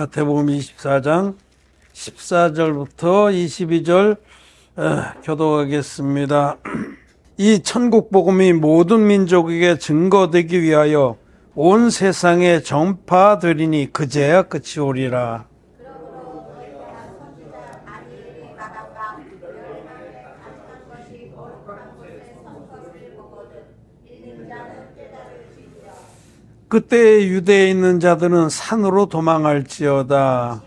마태복음 24장 14절부터 22절 교독하겠습니다. 이 천국 복음이 모든 민족에게 증거되기 위하여 온 세상에 전파되리니 그제야 끝이 오리라. 그때 유대에 있는 자들은 산으로 도망할지어다.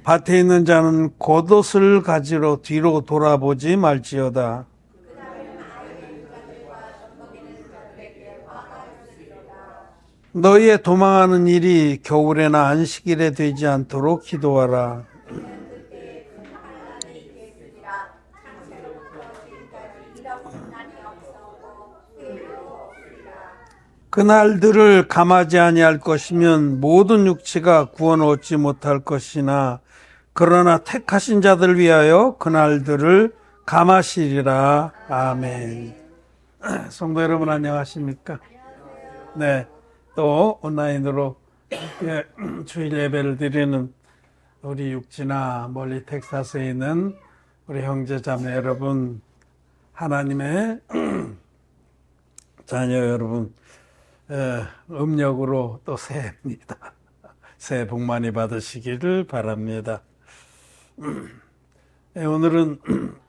밭에 있는 자는 겉옷을 가지러 뒤로 돌아보지 말지어다. 너희의 도망하는 일이 겨울에나 안식일에 되지 않도록 기도하라. 그날들을 감하지 아니할 것이면 모든 육체가 구원 얻지 못할 것이나 그러나 택하신 자들 위하여 그날들을 감하시리라. 아멘. 성도 여러분 안녕하십니까? 네, 또 온라인으로 주일 예배를 드리는 우리 육지나 멀리 텍사스에 있는 우리 형제 자매 여러분, 하나님의 자녀 여러분, 음력으로 또 새해입니다. 새해 복 많이 받으시기를 바랍니다. 오늘은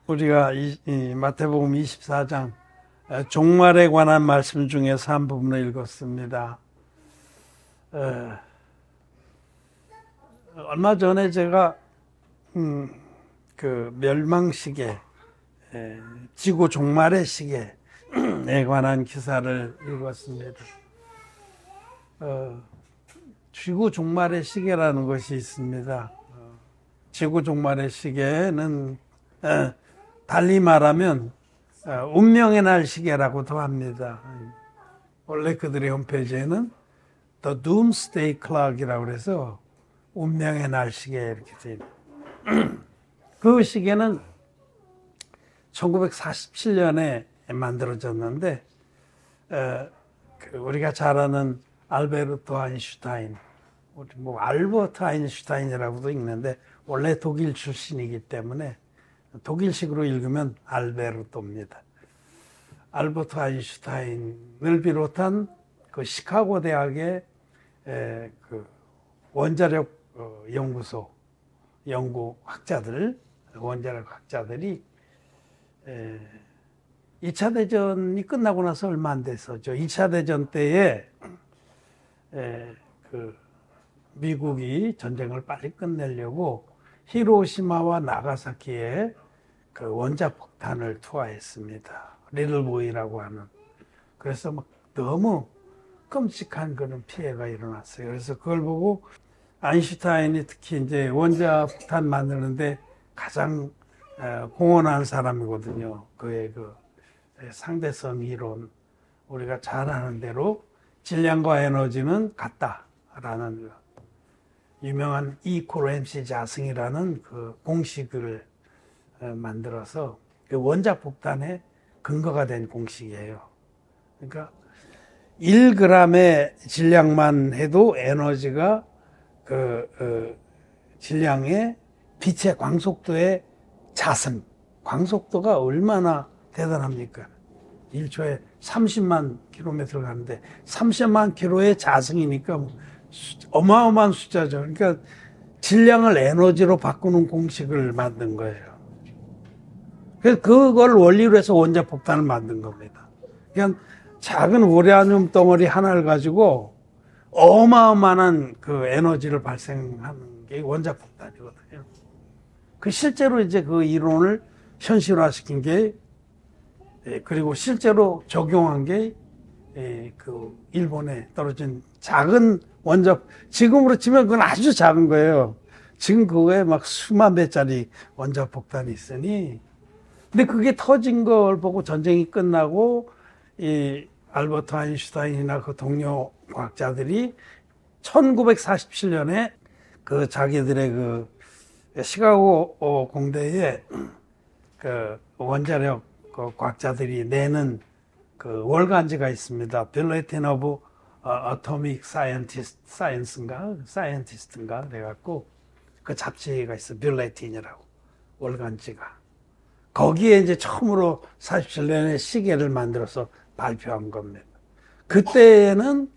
우리가 이 마태복음 24장 종말에 관한 말씀 중에서 한 부분을 읽었습니다. 얼마 전에 제가 그 멸망시계, 지구 종말의 시계에 관한 기사를 읽었습니다. 지구 종말의 시계라는 것이 있습니다. 지구 종말의 시계는 달리 말하면 운명의 날 시계라고도 합니다. 원래 그들의 홈페이지에는 The Doomsday Clock이라고 해서 운명의 날 시계 이렇게 되어 있습니다. 그 시계는 1947년에 만들어졌는데 우리가 잘 아는 알베르트 아인슈타인, 뭐 알버트 아인슈타인이라고도 읽는데 원래 독일 출신이기 때문에 독일식으로 읽으면 알베르토입니다. 알버트 아인슈타인을 비롯한 그 시카고 대학의 그 원자력 연구소 원자력 학자들이 2차 대전이 끝나고 나서 얼마 안 돼서죠. 2차 대전 때에 그 미국이 전쟁을 빨리 끝내려고 히로시마와 나가사키에 그 원자폭탄을 투하했습니다. 리틀보이라고 하는. 그래서 막 너무 끔찍한 그런 피해가 일어났어요. 그래서 그걸 보고 아인슈타인이 특히 이제 원자폭탄 만드는데 가장 공헌한 사람이거든요. 그의 그 상대성 이론, 우리가 잘 아는 대로 질량과 에너지는 같다라는 유명한 E=MC 자승이라는 그 공식을 만들어서 그 원자폭탄의 근거가 된 공식이에요. 그러니까 1g의 질량만 해도 에너지가 질량의 빛의 광속도의 자승, 광속도가 얼마나 대단합니까? 1초에 30만 킬로미터 가는데 30만 킬로의 자승이니까 어마어마한 숫자죠. 그러니까 질량을 에너지로 바꾸는 공식을 만든 거예요. 그래서 그걸 원리로 해서 원자폭탄을 만든 겁니다. 그냥 작은 우라늄 덩어리 하나를 가지고 어마어마한 그 에너지를 발생하는 게 원자폭탄이거든요. 그 실제로 이제 그 이론을 현실화시킨 게, 그리고 실제로 적용한 게 그 일본에 떨어진 작은 지금으로 치면 그건 아주 작은 거예요. 지금 그거에 막 수만 배짜리 원자폭탄이 있으니. 근데 그게 터진 걸 보고 전쟁이 끝나고 이 알버트 아인슈타인이나 그 동료 과학자들이 1947년에 그 자기들의 그 시카고 공대에 그 원자력 그 과학자들이 내는 그 월간지가 있습니다. Bulletin of 어토믹 사이언티스트인가 그래갖고 그 잡지가 있어. 뷰레틴이라고 월간지가. 거기에 이제 처음으로 47년에 시계를 만들어서 발표한 겁니다. 그때는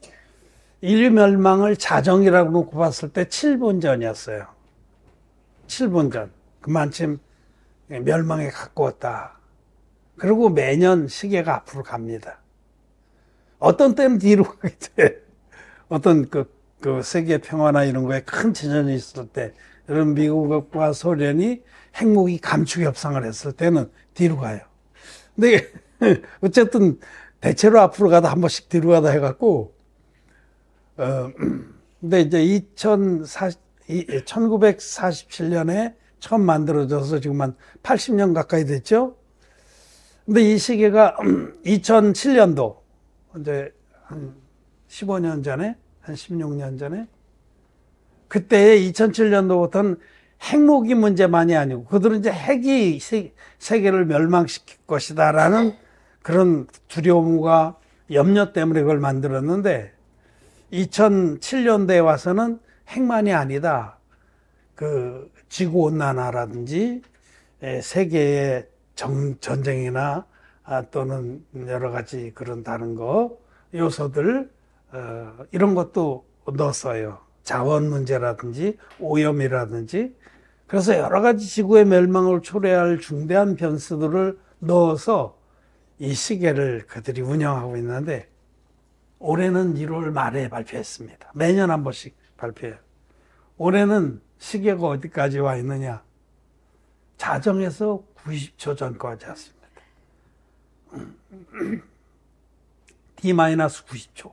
인류 멸망을 자정이라고 놓고 봤을 때 7분 전이었어요. 7분 전. 그만큼 멸망에 가까웠다. 그리고 매년 시계가 앞으로 갑니다. 어떤 때는 뒤로 가게 돼. 어떤 그 세계 평화나 이런 거에 큰 지전이 있을 때, 이런 미국과 소련이 핵무기 감축 협상을 했을 때는 뒤로 가요. 근데 어쨌든 대체로 앞으로 가다 한 번씩 뒤로 가다 해갖고, 근데 이제 1947년에 처음 만들어져서 지금 한 80년 가까이 됐죠? 근데 이 시계가 2007년도, 이제 한 15년 전에, 한 16년 전에, 그때 2007년도부터는 핵무기 문제만이 아니고, 그들은 이제 핵이 세계를 멸망시킬 것이다라는 그런 두려움과 염려 때문에 그걸 만들었는데, 2007년도에 와서는 핵만이 아니다. 그 지구온난화라든지 세계의 전쟁이나 또는 여러 가지 그런 다른 요소들 이런 것도 넣었어요. 자원 문제라든지 오염이라든지. 그래서 여러 가지 지구의 멸망을 초래할 중대한 변수들을 넣어서 이 시계를 그들이 운영하고 있는데, 올해는 1월 말에 발표했습니다. 매년 한 번씩 발표해요. 올해는 시계가 어디까지 와 있느냐? 자정에서 90초 전까지 왔습니다. D-90초.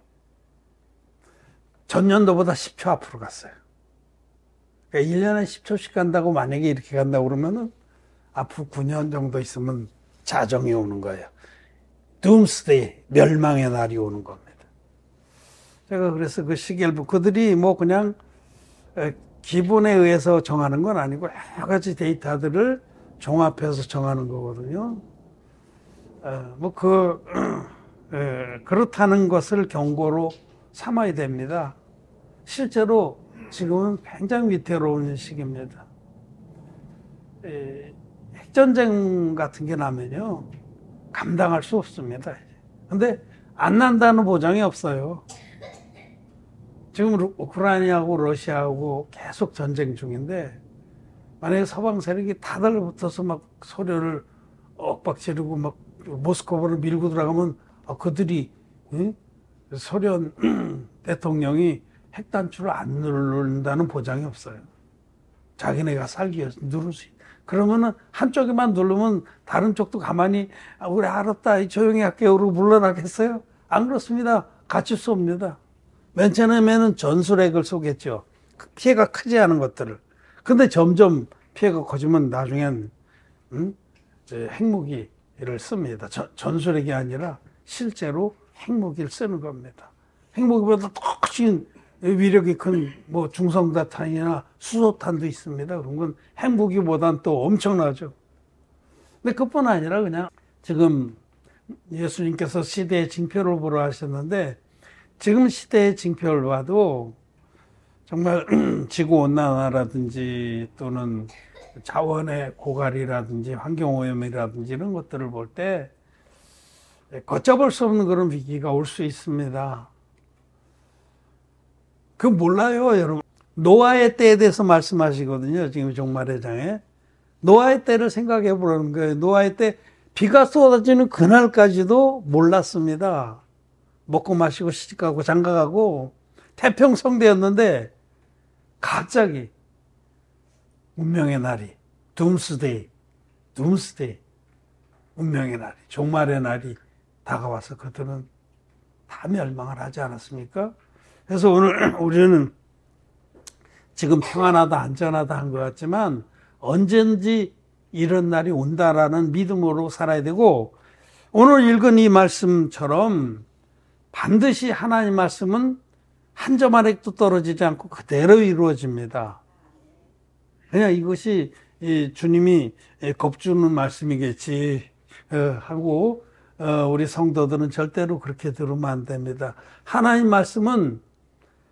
전년도보다 10초 앞으로 갔어요. 그러니까 1년에 10초씩 간다고, 만약에 이렇게 간다고 그러면은 앞으로 9년 정도 있으면 자정이 오는 거예요. 둠스데이, 멸망의 날이 오는 겁니다. 제가 그래서 그 시계를 그들이 뭐 그냥 기분에 의해서 정하는 건 아니고 여러 가지 데이터들을 종합해서 정하는 거거든요. 그렇다는 것을 경고로 삼아야 됩니다. 실제로 지금은 굉장히 위태로운 시기입니다. 핵전쟁 같은 게 나면요, 감당할 수 없습니다. 근데 안 난다는 보장이 없어요. 지금 우크라이나하고 러시아하고 계속 전쟁 중인데, 만약에 서방 세력이 다들 붙어서 막 소련을 엇박지르고 막 모스크바를 밀고 들어가면 그들이 소련 대통령이 핵 단추를 안 누른다는 보장이 없어요. 자기네가 살기 위해서 누를 수 있다. 그러면은 한쪽에만 누르면 다른 쪽도 가만히 우리 알았다, 조용히 할게요 그러고 물러나겠어요? 안 그렇습니다. 같이 쏩니다. 맨 처음에는 전술핵을 쏘겠죠. 피해가 크지 않은 것들을. 근데 점점 피해가 커지면 나중엔 핵무기를 씁니다. 전술핵이 아니라 실제로 핵무기를 쓰는 겁니다. 핵무기보다 훨씬 위력이 큰 뭐 중성자탄이나 수소탄도 있습니다. 그런 건 핵무기보다는 또 엄청나죠. 근데 그뿐 아니라 그냥 지금 예수님께서 시대의 징표를 보러 하셨는데, 지금 시대의 징표를 봐도 정말 지구온난화라든지 또는 자원의 고갈이라든지 환경오염이라든지 이런 것들을 볼 때 걷잡을 수 없는 그런 위기가 올 수 있습니다. 그거 몰라요, 여러분. 노아의 때에 대해서 말씀하시거든요. 지금 종말의 장에. 노아의 때를 생각해 보라는 거예요. 노아의 때 비가 쏟아지는 그날까지도 몰랐습니다. 먹고 마시고 시집가고 장가가고 태평성대였는데, 갑자기 운명의 날이, 둠스데이, 운명의 날이, 종말의 날이 다가와서 그들은 다 멸망을 하지 않았습니까? 그래서 오늘 우리는 지금 평안하다, 안전하다 한 것 같지만 언젠지 이런 날이 온다라는 믿음으로 살아야 되고, 오늘 읽은 이 말씀처럼 반드시 하나님 말씀은 한 점 한 획도 떨어지지 않고 그대로 이루어집니다. 그냥 이것이 주님이 겁주는 말씀이겠지 하고 우리 성도들은 절대로 그렇게 들으면 안 됩니다. 하나님 말씀은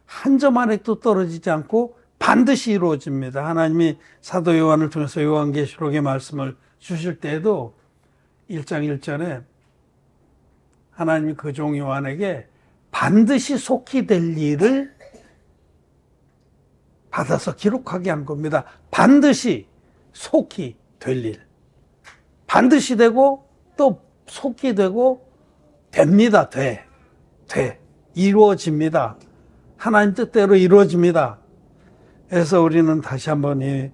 한 점 안에도 떨어지지 않고 반드시 이루어집니다. 하나님이 사도 요한을 통해서 요한계시록의 말씀을 주실 때에도 1장 1절에 하나님이 그 종 요한에게 반드시 속히 될 일을 받아서 기록하게 한 겁니다. 반드시 속히 될 일. 반드시 되고 또 속히 되고 됩니다. 돼. 이루어집니다. 하나님 뜻대로 이루어집니다. 그래서 우리는 다시 한번 이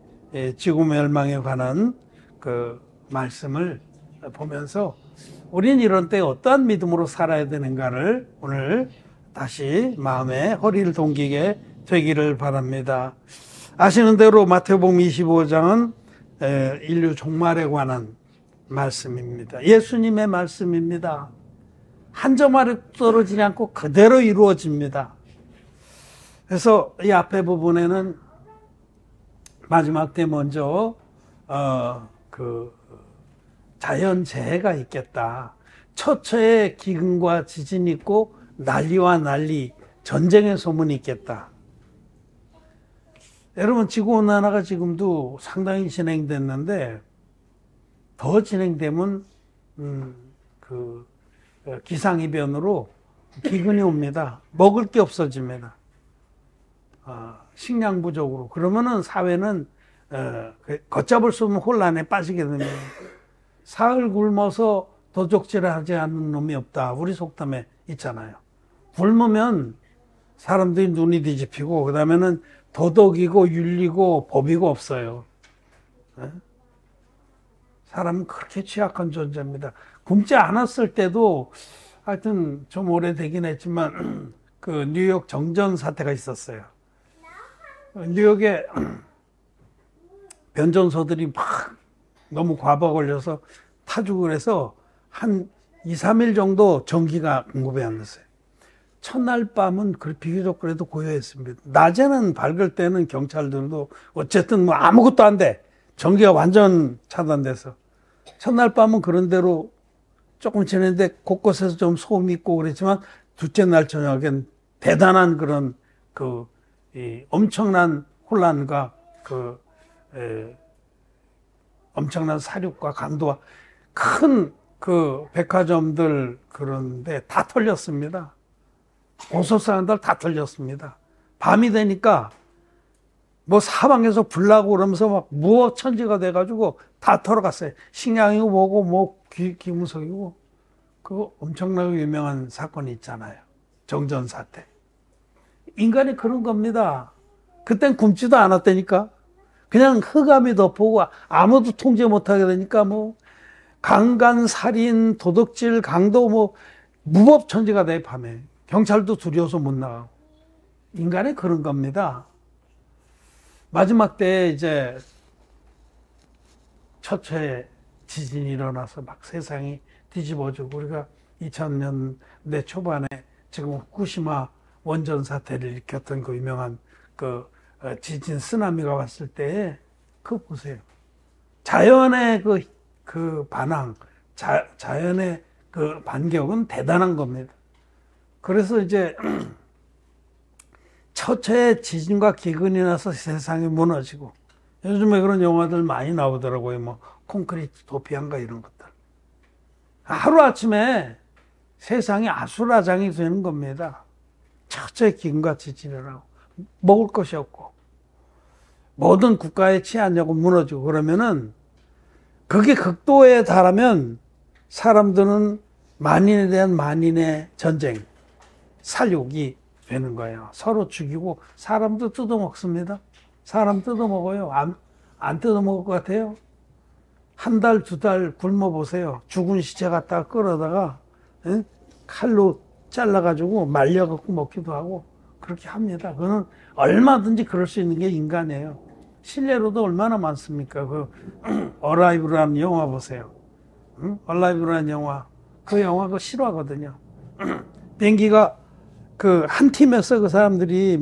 지구 멸망에 관한 그 말씀을 보면서 우리는 이런 때 어떠한 믿음으로 살아야 되는가를 오늘 다시 마음에 허리를 동기게 되기를 바랍니다. 아시는 대로 마태복음 25장은 인류 종말에 관한 말씀입니다. 예수님의 말씀입니다. 한 점 아래 떨어지지 않고 그대로 이루어집니다. 그래서 이 앞에 부분에는 마지막 때 먼저 그 자연재해가 있겠다. 처처에 기근과 지진이 있고 난리와 난리, 전쟁의 소문이 있겠다. 여러분, 지구온난화가 지금도 상당히 진행됐는데 더 진행되면 그 기상이변으로 기근이 옵니다. 먹을 게 없어집니다. 식량 부족으로. 그러면은 사회는 걷잡을 수 없는 혼란에 빠지게 됩니다. 사흘 굶어서 도적질을 하지 않는 놈이 없다. 우리 속담에 있잖아요. 굶으면 사람들이 눈이 뒤집히고 그 다음에는 도덕이고 윤리고 법이고 없어요. 사람은 그렇게 취약한 존재입니다. 굶지 않았을 때도 하여튼 좀 오래되긴 했지만 그 뉴욕 정전 사태가 있었어요. 뉴욕에 변전소들이 막 너무 과부하 걸려서 타죽을 해서 한 2, 3일 정도 전기가 공급이 안 됐어요. 첫날 밤은 비교적 그래도 고요했습니다. 낮에는 밝을 때는 경찰들도 어쨌든 뭐 아무것도 안 돼. 전기가 완전 차단돼서. 첫날 밤은 그런 대로 조금 지냈는데 곳곳에서 좀 소음이 있고 그랬지만 둘째 날 저녁엔 대단한 그런 엄청난 혼란과 엄청난 사륙과 강도와 큰 백화점들 그런데 다 털렸습니다. 고속사람들 다 털렸습니다. 밤이 되니까 뭐 사방에서 불나고 그러면서 막 무어천지가 돼가지고 다 털어갔어요. 식량이고 뭐고 뭐 기무석이고 그거 엄청나게 유명한 사건이 있잖아요. 정전 사태. 인간이 그런 겁니다. 그땐 굶지도 않았다니까. 그냥 흑암이 덮고 아무도 통제 못하게 되니까 뭐 강간, 살인, 도둑질, 강도 뭐 무법천지가 돼 밤에. 경찰도 두려워서 못 나가고. 인간이 그런 겁니다. 마지막 때 이제 처처에 지진이 일어나서 막 세상이 뒤집어지고 우리가 2000년대 초반에 지금 후쿠시마 원전 사태를 일으켰던 그 유명한 지진 쓰나미가 왔을 때 그거 보세요. 자연의 그 반항, 자연의 그 반격은 대단한 겁니다. 그래서 이제 처처에 지진과 기근이 나서 세상이 무너지고 요즘에 그런 영화들 많이 나오더라고요. 뭐 콘크리트 도피한가 이런 것들. 하루아침에 세상이 아수라장이 되는 겁니다. 처처에 기근과 지진을 하고 먹을 것이 없고 모든 국가의 치안력은 무너지고 그러면은 그게 극도에 달하면 사람들은 만인에 대한 만인의 전쟁, 살육이 되는 거예요. 서로 죽이고 사람도 뜯어먹습니다. 사람 뜯어먹어요. 안 뜯어먹을 것 같아요? 한 달, 두 달 굶어보세요. 죽은 시체 갖다가 끌어다가 칼로 잘라가지고 말려갖고 먹기도 하고 그렇게 합니다. 그거는 얼마든지 그럴 수 있는 게 인간이에요. 실례로도 얼마나 많습니까? 어라이브라는 영화 보세요. 어라이브라는 영화. 그 영화 그거 싫어하거든요. 비행기가 한 팀에서 그 사람들이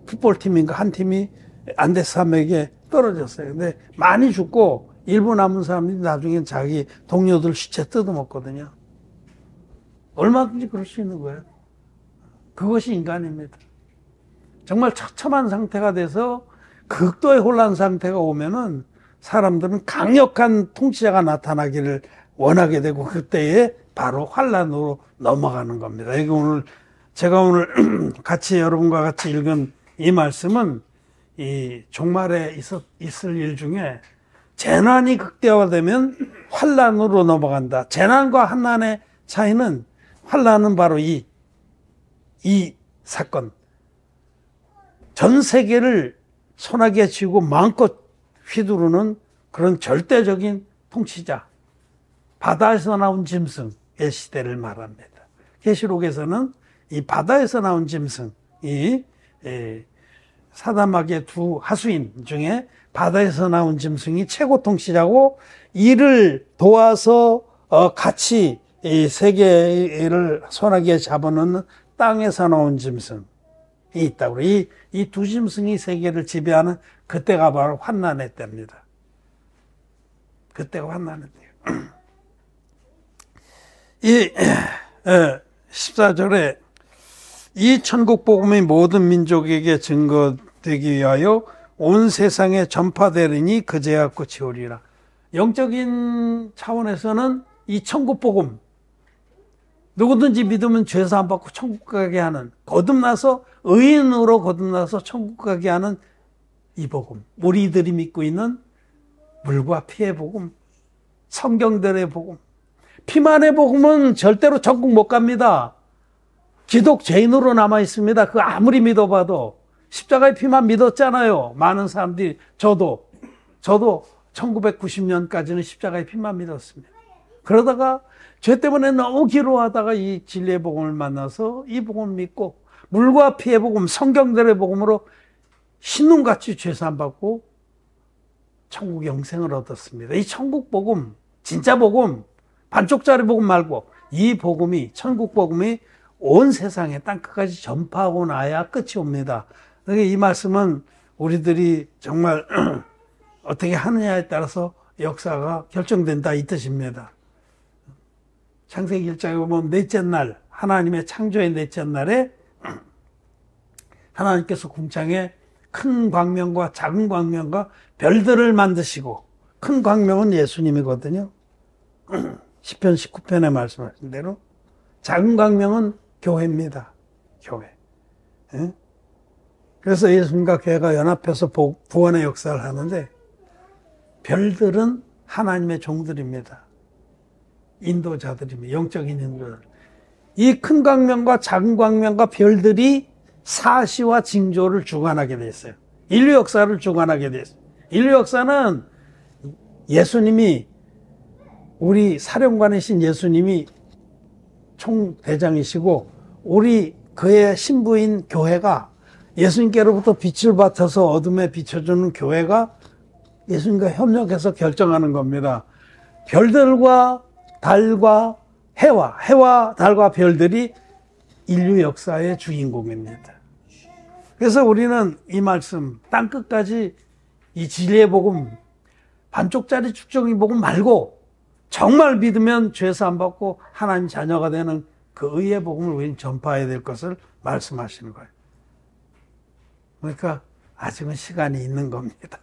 풋볼팀인가 한 팀이 안데스 산맥에 떨어졌어요. 근데 많이 죽고 일부 남은 사람들이 나중에 자기 동료들 시체 뜯어먹거든요. 얼마든지 그럴 수 있는 거예요. 그것이 인간입니다. 정말 처참한 상태가 돼서 극도의 혼란 상태가 오면은 사람들은 강력한 통치자가 나타나기를 원하게 되고 그때에 바로 환란으로 넘어가는 겁니다. 제가 오늘 같이 여러분과 같이 읽은 이 말씀은 이 종말에 있을 일 중에 재난이 극대화되면 환란으로 넘어간다. 재난과 환난의 차이는 환란은 바로 이 사건. 전 세계를 소나기에 쥐고 마음껏 휘두르는 그런 절대적인 통치자. 바다에서 나온 짐승의 시대를 말합니다. 계시록에서는 이 바다에서 나온 짐승이 사단마귀의 두 하수인 중에 바다에서 나온 짐승이 최고 통치자고 이를 도와서 같이 이 세계를 소나기에 잡아놓는 땅에서 나온 짐승이 있다고. 이 두 짐승이 세계를 지배하는 그때가 바로 환난의 때입니다. 그때가 환난의 때예요. 이 14절에 이 천국 복음이 모든 민족에게 증거되기 위하여 온 세상에 전파되리니 그제야 끝이 오리라. 영적인 차원에서는 이 천국 복음, 누구든지 믿으면 죄 사함 받고 천국 가게 하는, 거듭나서 의인으로 거듭나서 천국 가게 하는 이 복음, 우리들이 믿고 있는 물과 피의 복음, 성경들의 복음. 피만의 복음은 절대로 천국 못 갑니다. 기독 죄인으로 남아 있습니다. 그 아무리 믿어봐도. 십자가의 피만 믿었잖아요. 많은 사람들이. 저도 1990년까지는 십자가의 피만 믿었습니다. 그러다가 죄 때문에 너무 괴로워하다가 이 진리의 복음을 만나서 이 복음을 믿고 물과 피의 복음, 성경들의 복음으로 신눈같이 죄 사함 받고 천국 영생을 얻었습니다. 이 천국 복음, 진짜 복음, 반쪽짜리 복음 말고 이 복음이, 천국 복음이 온 세상에 땅끝까지 전파하고 나야 끝이 옵니다. 그러니까 이 말씀은 우리들이 정말 어떻게 하느냐에 따라서 역사가 결정된다 이 뜻입니다. 창세기 1장에 보면 넷째 날, 하나님의 창조의 넷째 날에 하나님께서 궁창에 큰 광명과 작은 광명과 별들을 만드시고, 큰 광명은 예수님이거든요. 시편 19편에 말씀하신 대로 작은 광명은 교회입니다. 교회. 예? 그래서 예수님과 교회가 연합해서 구원의 역사를 하는데 별들은 하나님의 종들입니다. 인도자들입니다. 영적인 인도자들. 이 큰 광명과 작은 광명과 별들이 사시와 징조를 주관하게 됐어요. 인류 역사를 주관하게 됐어요. 인류 역사는 예수님이, 우리 사령관이신 예수님이 총대장이시고 우리 그의 신부인 교회가 예수님께로부터 빛을 받아서 어둠에 비춰주는 교회가 예수님과 협력해서 결정하는 겁니다. 별들과 달과 해와 달과 별들이 인류 역사의 주인공입니다. 그래서 우리는 이 말씀, 땅끝까지 이 진리의 복음, 반쪽짜리 축적인 복음 말고 정말 믿으면 죄 사함 받고 하나님 자녀가 되는 그 의의 복음을 우리는 전파해야 될 것을 말씀하시는 거예요. 그러니까 아직은 시간이 있는 겁니다.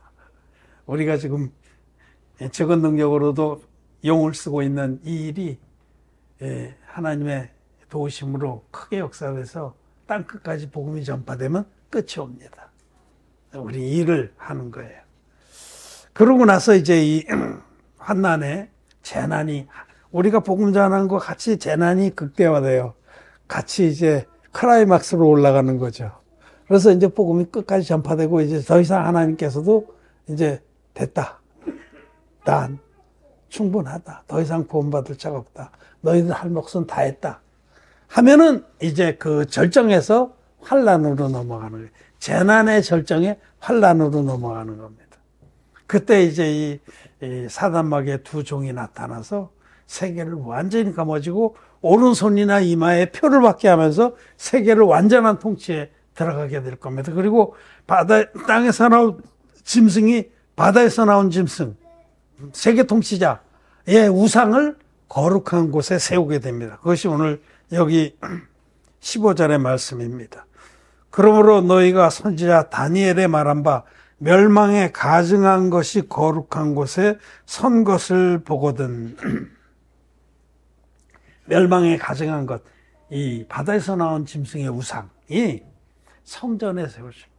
우리가 지금 적은 능력으로도 용을 쓰고 있는 이 일이 하나님의 도우심으로 크게 역사돼서 땅끝까지 복음이 전파되면 끝이 옵니다. 우리 일을 하는 거예요. 그러고 나서 이제 이 환난에 재난이, 우리가 복음 전하는 것 같이 재난이 극대화돼요. 같이 이제 클라이막스로 올라가는 거죠. 그래서 이제 복음이 끝까지 전파되고 이제 더 이상 하나님께서도 이제 됐다. 난 충분하다. 더 이상 구원받을 자가 없다. 너희들 할 몫은 다 했다. 하면은 이제 그 절정에서 환란으로 넘어가는 거예요. 재난의 절정에 환란으로 넘어가는 겁니다. 그때 이제 이 사단마귀의 두 종이 나타나서 세계를 완전히 감아지고 오른손이나 이마에 표를 받게 하면서 세계를 완전한 통치에 들어가게 될 겁니다. 그리고 땅에서 나온 짐승이 바다에서 나온 짐승, 세계 통치자의 우상을 거룩한 곳에 세우게 됩니다. 그것이 오늘 여기 15절의 말씀입니다. 그러므로 너희가 선지자 다니엘의 말한 바 멸망에 가증한 것이 거룩한 곳에 선 것을 보거든. 멸망에 가증한 것, 이 바다에서 나온 짐승의 우상이 성전에 세워집니다.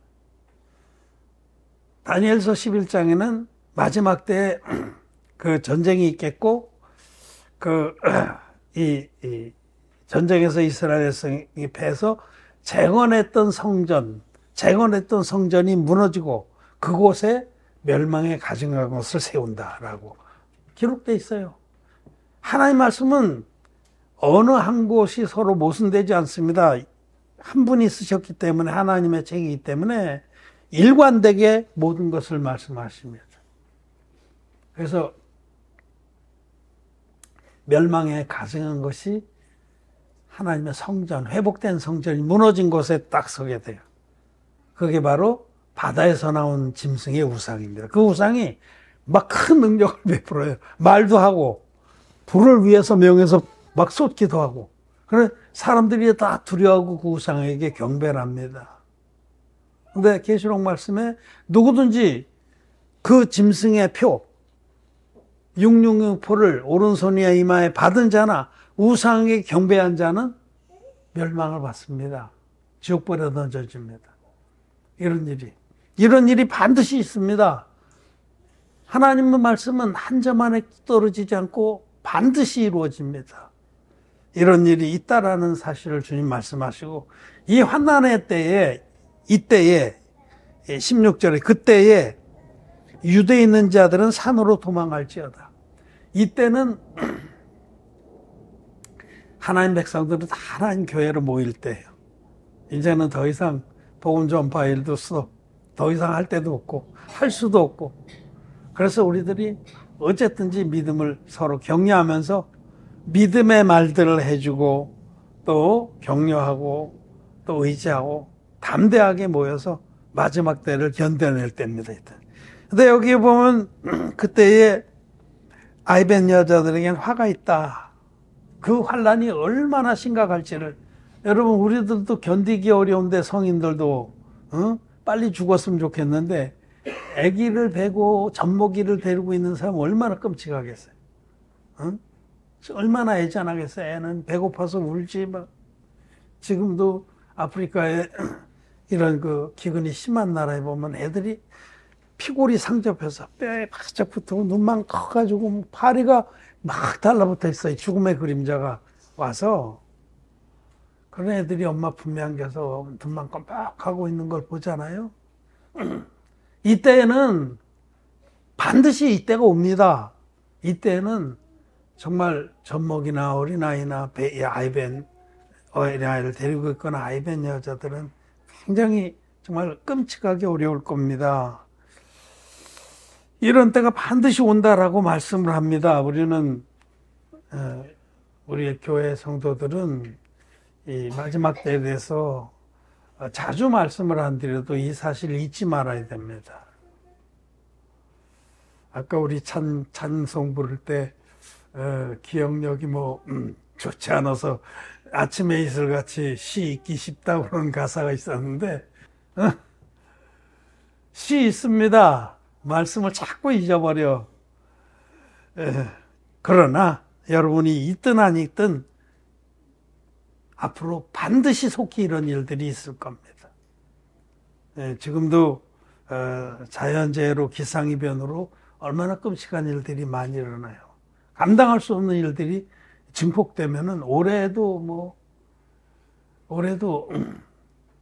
다니엘서 11장에는 마지막 때에 그 전쟁이 있겠고, 이 전쟁에서 이스라엘 백성이 패해서 재건했던 성전이 무너지고 그곳에 멸망에 가증한 것을 세운다라고 기록되어 있어요. 하나님 말씀은 어느 한 곳이 서로 모순되지 않습니다. 한 분이 쓰셨기 때문에, 하나님의 책이기 때문에 일관되게 모든 것을 말씀하십니다. 그래서 멸망에 가증한 것이 하나님의 성전, 회복된 성전이 무너진 곳에 딱 서게 돼요. 그게 바로 바다에서 나온 짐승의 우상입니다. 그 우상이 막 큰 능력을 베풀어요. 말도 하고 불을 위해서 명해서 막 쏟기도 하고. 그래 사람들이 다 두려워하고 그 우상에게 경배를 합니다. 근데 계시록 말씀에 누구든지 그 짐승의 표, 666표를 오른손이나 이마에 받은 자나 우상에게 경배한 자는 멸망을 받습니다. 지옥불에 던져집니다. 이런 일이 반드시 있습니다. 하나님의 말씀은 한 점 안에 떨어지지 않고 반드시 이루어집니다. 이런 일이 있다라는 사실을 주님 말씀하시고, 이 환난의 때에, 이때에 16절에 그때에 유대에 있는 자들은 산으로 도망할지어다. 이때는 하나님 백성들은 다 하나님 교회로 모일 때예요. 이제는 더 이상 복음 전파 일도 더 이상 할 데도 없고 할 수도 없고, 그래서 우리들이 어쨌든지 믿음을 서로 격려하면서 믿음의 말들을 해주고 또 격려하고 또 의지하고 담대하게 모여서 마지막 때를 견뎌낼 때입니다. 근데 여기 보면 그때의 아이벤 여자들에게는 화가 있다. 그 환란이 얼마나 심각할지를, 여러분 우리들도 견디기 어려운데, 성인들도 빨리 죽었으면 좋겠는데 아기를 베고 젖먹이를 데리고 있는 사람 얼마나 끔찍하겠어요. 얼마나 애잔하겠어요. 애는 배고파서 울지. 막 지금도 아프리카에 이런 그 기근이 심한 나라에 보면 애들이 피골이 상접해서 뼈에 바짝 붙고 눈만 커가지고 파리가 막 달라붙어 있어요. 죽음의 그림자가 와서. 그런 애들이 엄마 품에 안겨서 눈만 깜빡하고 있는 걸 보잖아요. 이때에는 반드시 이때가 옵니다. 이때에는 정말 젖먹이나 어린아이나 아이벤 어린아이를 데리고 있거나 아이벤 여자들은 굉장히 정말 끔찍하게 어려울 겁니다. 이런 때가 반드시 온다라고 말씀을 합니다. 우리는 우리 교회 성도들은 이 마지막 때에 대해서 자주 말씀을 안 드려도 이 사실을 잊지 말아야 됩니다. 아까 우리 찬송 부를 때 기억력이 좋지 않아서 아침에 이슬같이 시 읽기 쉽다고 그런 가사가 있었는데, 시 있습니다. 말씀을 자꾸 잊어버려. 그러나 여러분이 있든 안 있든 앞으로 반드시 속히 이런 일들이 있을 겁니다. 지금도 자연재해로 기상이변으로 얼마나 끔찍한 일들이 많이 일어나요. 감당할 수 없는 일들이 증폭되면은 올해도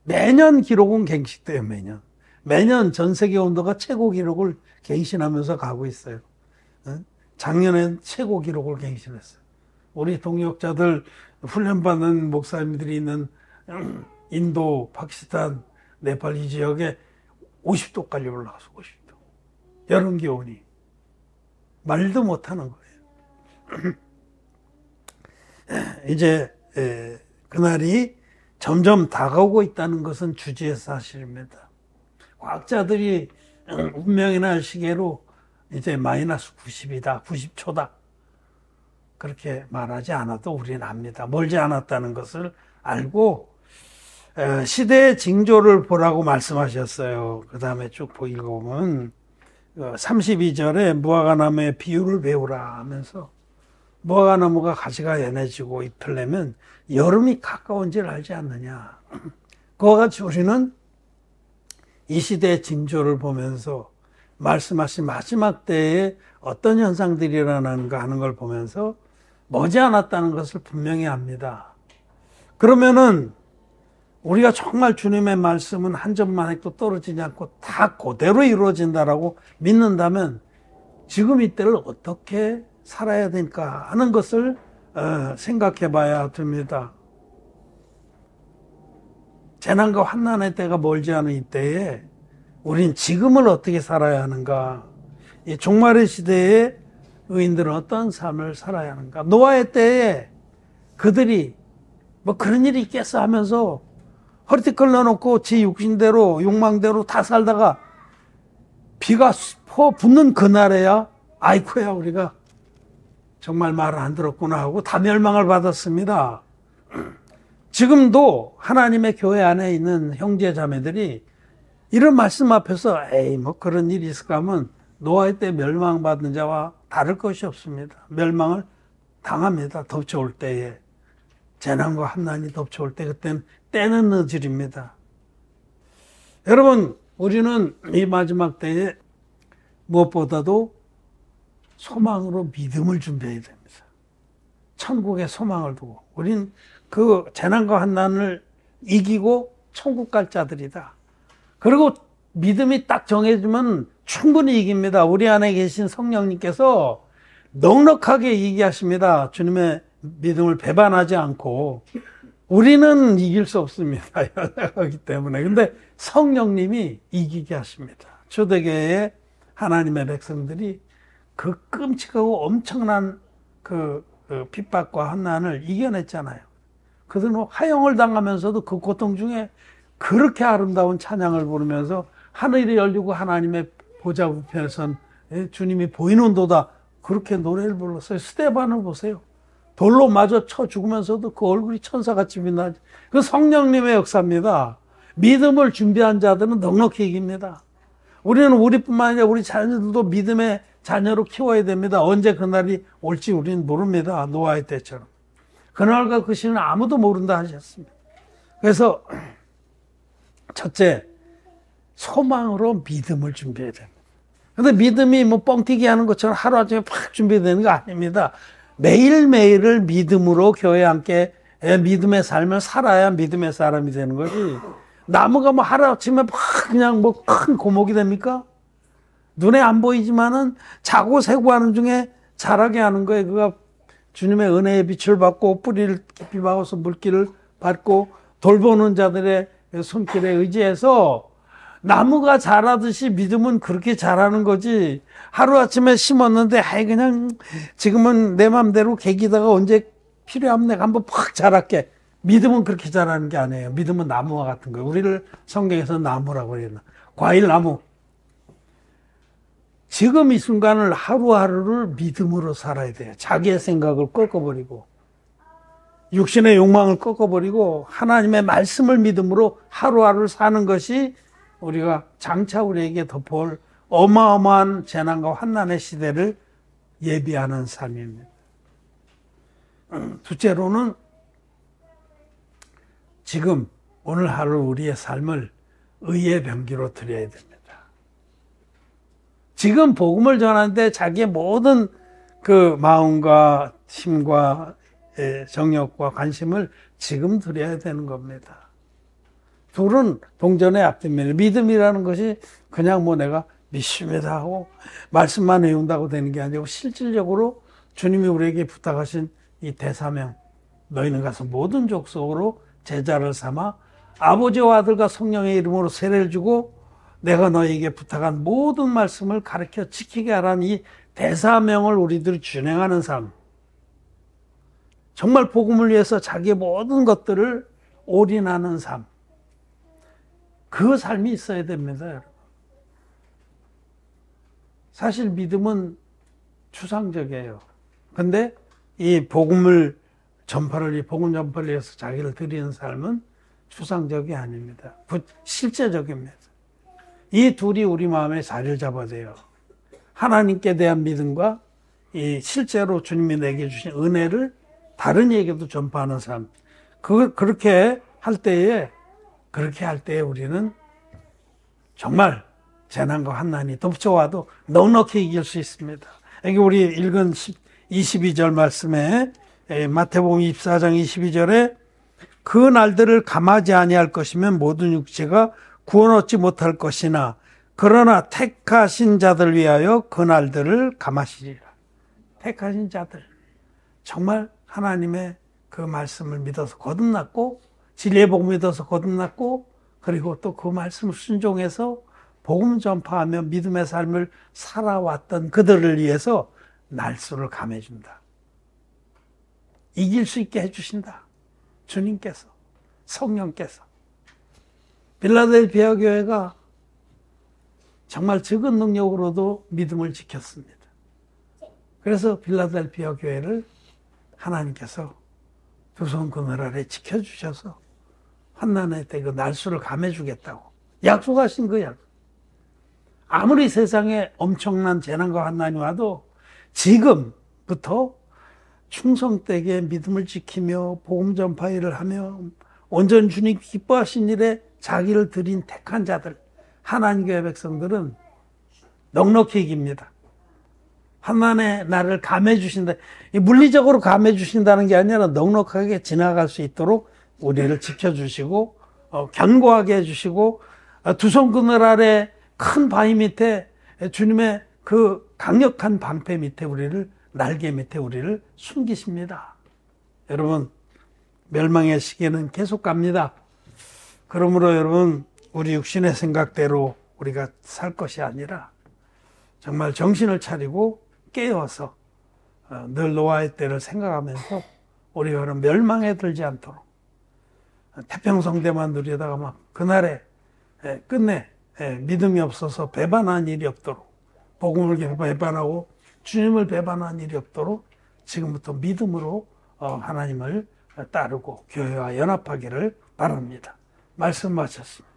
매년 기록은 갱신돼요. 매년 전 세계 온도가 최고 기록을 갱신하면서 가고 있어요. 작년엔 최고 기록을 갱신했어요. 우리 동역자들 훈련받는 목사님들이 있는 인도, 파키스탄, 네팔 이 지역에 50도까지 올라가서 50도. 여름 기온이 말도 못하는 거예요. 이제 그날이 점점 다가오고 있다는 것은 주지의 사실입니다. 과학자들이 운명의 날 시계로 이제 마이너스 90이다, 90초다. 그렇게 말하지 않아도 우리는 압니다. 멀지 않았다는 것을 알고 시대의 징조를 보라고 말씀하셨어요. 그 다음에 쭉 읽어보면 32절에 무화과나무의 비유를 배우라 하면서 무화과나무가 가지가 연해지고 잎을 내면 여름이 가까운 줄 알지 않느냐. 그와 같이 우리는 이 시대의 징조를 보면서 말씀하신 마지막 때에 어떤 현상들이 일어나는가 하는 걸 보면서 머지않았다는 것을 분명히 압니다. 그러면은 우리가 정말 주님의 말씀은 한 점만 해도 떨어지지 않고 다 그대로 이루어진다라고 믿는다면 지금 이때를 어떻게 살아야 될까 하는 것을 생각해 봐야 됩니다. 재난과 환난의 때가 멀지 않은 이때에 우린 지금을 어떻게 살아야 하는가, 이 종말의 시대에 의인들은 어떤 삶을 살아야 하는가. 노아의 때에 그들이 뭐 그런 일이 있겠어 하면서 허리띠 걸러놓고 지 육신대로 욕망대로 다 살다가 비가 퍼 붙는 그날에야 아이쿠야 우리가 정말 말을 안 들었구나 하고 다 멸망을 받았습니다. 지금도 하나님의 교회 안에 있는 형제 자매들이 이런 말씀 앞에서 에이 뭐 그런 일이 있을까 하면 노아의 때 멸망받은 자와 다를 것이 없습니다. 멸망을 당합니다. 덮쳐올 때에. 재난과 환난이 덮쳐올 때 그때는 때는 늦으립니다. 여러분 우리는 이 마지막 때에 무엇보다도 소망으로 믿음을 준비해야 됩니다. 천국의 소망을 두고 우린 그 재난과 환난을 이기고 천국 갈 자들이다. 그리고 믿음이 딱 정해지면 충분히 이깁니다. 우리 안에 계신 성령님께서 넉넉하게 이기게 하십니다. 주님의 믿음을 배반하지 않고. 우리는 이길 수 없습니다. 연약하기 때문에. 근데 성령님이 이기게 하십니다. 초대교회의 하나님의 백성들이 그 끔찍하고 엄청난 그 핍박과 환난을 이겨냈잖아요. 그들은 화형을 당하면서도 그 고통 중에 그렇게 아름다운 찬양을 부르면서 하늘이 열리고 하나님의 보좌 우편에 선 주님이 보이는도다 그렇게 노래를 불렀어요. 스데반을 보세요. 돌로 마저 쳐 죽으면서도 그 얼굴이 천사같이 빛나지. 그 성령님의 역사입니다. 믿음을 준비한 자들은 넉넉히 이깁니다. 우리는 우리뿐만 아니라 우리 자녀들도 믿음의 자녀로 키워야 됩니다. 언제 그날이 올지 우리는 모릅니다. 노아의 때처럼. 그날과 그 시는 아무도 모른다 하셨습니다. 그래서 첫째, 소망으로 믿음을 준비해야 됩니다. 근데 믿음이 뭐 뻥튀기 하는 것처럼 하루아침에 팍 준비되는 거 아닙니다. 매일매일을 믿음으로 교회 함께 믿음의 삶을 살아야 믿음의 사람이 되는 거지. 나무가 뭐 하루아침에 막 그냥 뭐 큰 고목이 됩니까? 눈에 안 보이지만은 자고 새고 하는 중에 자라게 하는 거예요. 그가 주님의 은혜의 빛을 받고 뿌리를 깊이 박아서 물기를 받고 돌보는 자들의 손길에 의지해서 나무가 자라듯이 믿음은 그렇게 자라는 거지. 하루아침에 심었는데 아이 그냥 지금은 내 맘대로 개기다가 언제 필요하면 내가 한번 팍 자랄게. 믿음은 그렇게 자라는 게 아니에요. 믿음은 나무와 같은 거예요. 우리를 성경에서 나무라고 그래요. 과일나무. 지금 이 순간을 하루하루를 믿음으로 살아야 돼요. 자기의 생각을 꺾어버리고 육신의 욕망을 꺾어버리고 하나님의 말씀을 믿음으로 하루하루를 사는 것이 우리가 장차 우리에게 덮어올 어마어마한 재난과 환난의 시대를 예비하는 삶입니다. 둘째로는 지금 오늘 하루 우리의 삶을 의의 병기로 드려야 됩니다. 지금 복음을 전하는데 자기의 모든 그 마음과 힘과 정력과 관심을 지금 드려야 되는 겁니다. 둘은 동전의 앞뒤입니다. 믿음이라는 것이 그냥 뭐 내가 믿습니다 하고 말씀만 외운다고 되는 게 아니고 실질적으로 주님이 우리에게 부탁하신 이 대사명, 너희는 가서 모든 족속으로 제자를 삼아 아버지와 아들과 성령의 이름으로 세례를 주고 내가 너희에게 부탁한 모든 말씀을 가르쳐 지키게 하라는 이 대사명을 우리들이 준행하는 삶. 정말 복음을 위해서 자기의 모든 것들을 올인하는 삶. 그 삶이 있어야 됩니다, 여러분. 사실 믿음은 추상적이에요. 근데 이 복음 전파를 위해서 자기를 드리는 삶은 추상적이 아닙니다. 실제적입니다. 이 둘이 우리 마음에 자리를 잡아야 돼요. 하나님께 대한 믿음과 이 실제로 주님이 내게 주신 은혜를 다른 에게도 전파하는 삶. 그렇게 할 때에 우리는 정말 재난과 환난이 덮쳐와도 넉넉히 이길 수 있습니다. 여기 우리 읽은 22절 말씀에 마태복음 24장 22절에 그 날들을 감하지 아니할 것이면 모든 육체가 구원 얻지 못할 것이나 그러나 택하신 자들 위하여 그 날들을 감하시리라. 택하신 자들, 정말 하나님의 그 말씀을 믿어서 거듭났고 진리의 복음 믿어서 거듭났고 그리고 또 그 말씀을 순종해서 복음 전파하며 믿음의 삶을 살아왔던 그들을 위해서 날수를 감해준다. 이길 수 있게 해주신다. 주님께서, 성령께서. 빌라델피아 교회가 정말 적은 능력으로도 믿음을 지켰습니다. 그래서 빌라델피아 교회를 하나님께서 두 손 그늘 아래 지켜주셔서 환난의 때 그 날수를 감해주겠다고 약속하신 그 약속. 아무리 세상에 엄청난 재난과 환난이 와도 지금부터 충성되게 믿음을 지키며 복음 전파 일을 하며 온전히 주님 기뻐하신 일에 자기를 드린 택한 자들, 하나님 교회 백성들은 넉넉히 이깁니다. 환난의 날을 감해 주신다. 물리적으로 감해 주신다는 게 아니라 넉넉하게 지나갈 수 있도록 우리를 지켜주시고 견고하게 해주시고 두 손 그늘 아래 큰 바위 밑에 주님의 그 강력한 방패 밑에 날개 밑에 우리를 숨기십니다. 여러분, 멸망의 시기는 계속 갑니다. 그러므로 여러분, 우리 육신의 생각대로 우리가 살 것이 아니라 정말 정신을 차리고 깨어서 늘 노아의 때를 생각하면서 우리가 그런 멸망에 들지 않도록 태평성대만 누리다가 막 그날에 끝내 믿음이 없어서 배반한 일이 없도록 복음을 배반하고 주님을 배반한 일이 없도록 지금부터 믿음으로 하나님을 따르고 교회와 연합하기를 바랍니다. 말씀 마쳤습니다.